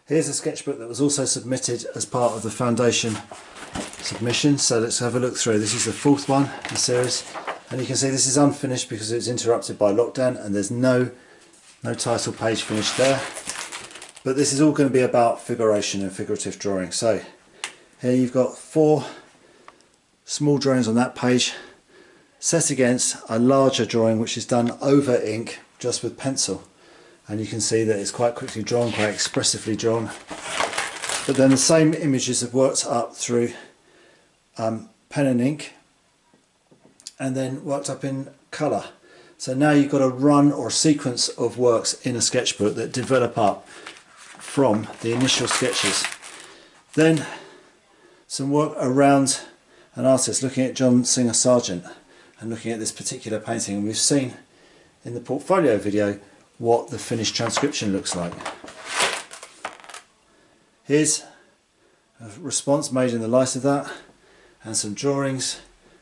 Here's a sketchbook that was also submitted as part of the foundation submission, so let's have a look through. This is the fourth one in the series, and you can see this is unfinished because it's interrupted by lockdown and there's no title page finished there. But this is all going to be about figuration and figurative drawing. So here you've got 4 small drawings on that page set against a larger drawing which is done over ink just with pencil, and you can see that it's quite quickly drawn, quite expressively drawn. But then the same images have worked up through pen and ink and then worked up in colour. So now you've got a run or a sequence of works in a sketchbook that develop up from the initial sketches. Then some work around an artist, looking at John Singer Sargent and looking at this particular painting, and we've seen in the portfolio video what the finished transcription looks like. Here's a response made in the light of that, and some drawings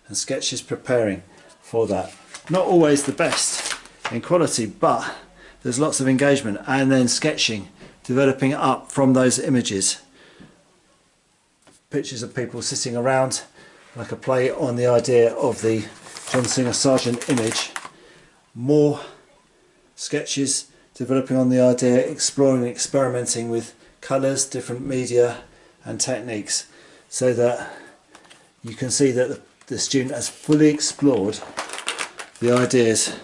and sketches preparing for that. Not always the best in quality, but there's lots of engagement, and then sketching developing up from those images. Pictures of people sitting around, like a play on the idea of the John Singer Sargent image. More sketches developing on the idea, exploring and experimenting with colours, different media and techniques, so that you can see that the student has fully explored the ideas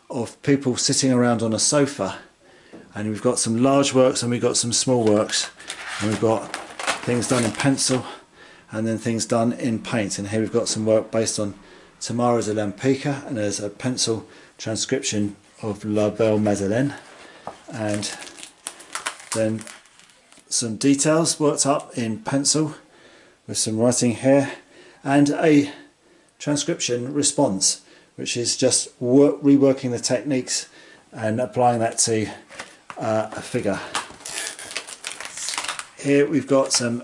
of people sitting around on a sofa. And we've got some large works and we've got some small works, and we've got things done in pencil and then things done in paint. And here we've got some work based on Tamara de Lampica, and there's a pencil transcription of La Belle Madeleine, and then some details worked up in pencil with some writing here, and a transcription response, which is just reworking the techniques and applying that to a figure. Here we've got some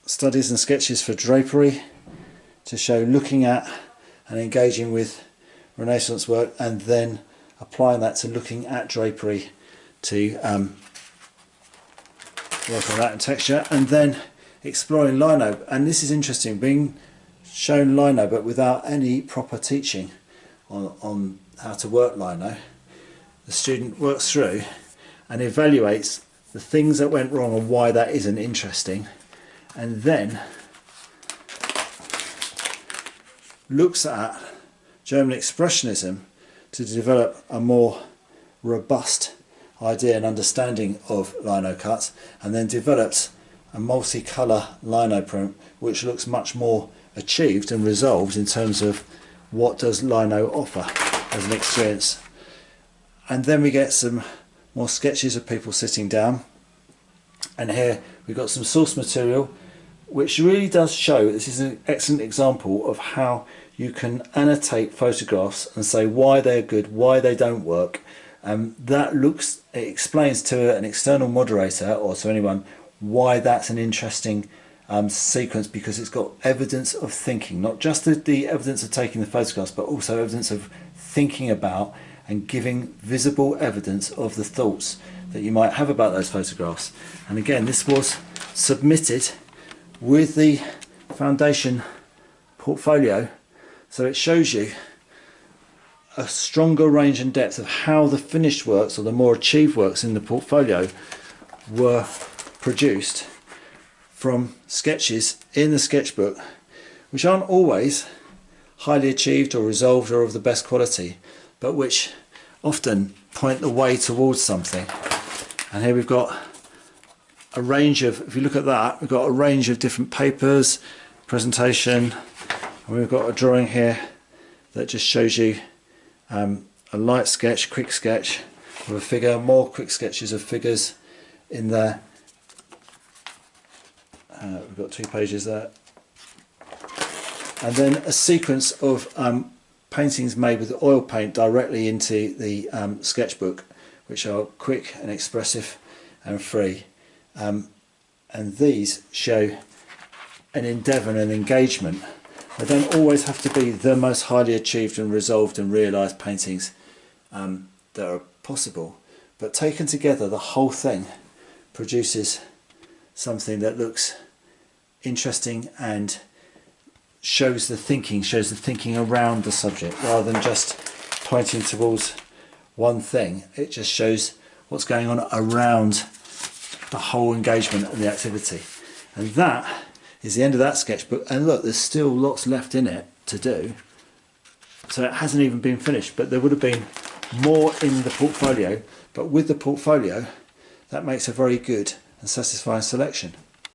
studies and sketches for drapery to show looking at and engaging with Renaissance work, and then applying that to looking at drapery to work on that in texture, and then exploring lino. And this is interesting, being shown lino but without any proper teaching on how to work lino. The student works through and evaluates the things that went wrong and why that isn't interesting, and then looks at German Expressionism to develop a more robust idea and understanding of lino cuts, and then develops a multicolour lino print which looks much more achieved and resolved in terms of what does lino offer as an experience. And then we get some more sketches of people sitting down, and here we've got some source material which really does show, this is an excellent example of how you can annotate photographs and say why they're good, why they don't work. It explains to an external moderator or to anyone why that's an interesting sequence, because it's got evidence of thinking, not just the evidence of taking the photographs, but also evidence of thinking about and giving visible evidence of the thoughts that you might have about those photographs. And again, this was submitted with the foundation portfolio, so it shows you a stronger range and depth of how the finished works, or the more achieved works in the portfolio, were produced from sketches in the sketchbook, which aren't always highly achieved or resolved or of the best quality, but which often point the way towards something. And here we've got a range of, if you look at that, we've got a range of different papers, presentation, and we've got a drawing here that just shows you a light sketch, quick sketch of a figure, more quick sketches of figures in there. We've got 2 pages there, and then a sequence of paintings made with oil paint directly into the sketchbook, which are quick and expressive and free, and these show an endeavour and an engagement. They don't always have to be the most highly achieved and resolved and realised paintings that are possible, but taken together, the whole thing produces something that looks interesting and shows the thinking around the subject, rather than just pointing towards one thing. It just shows what's going on around the whole engagement and the activity. And that is the end of that sketchbook. And look, there's still lots left in it to do, so it hasn't even been finished, but there would have been more in the portfolio. But with the portfolio, that makes a very good and satisfying selection.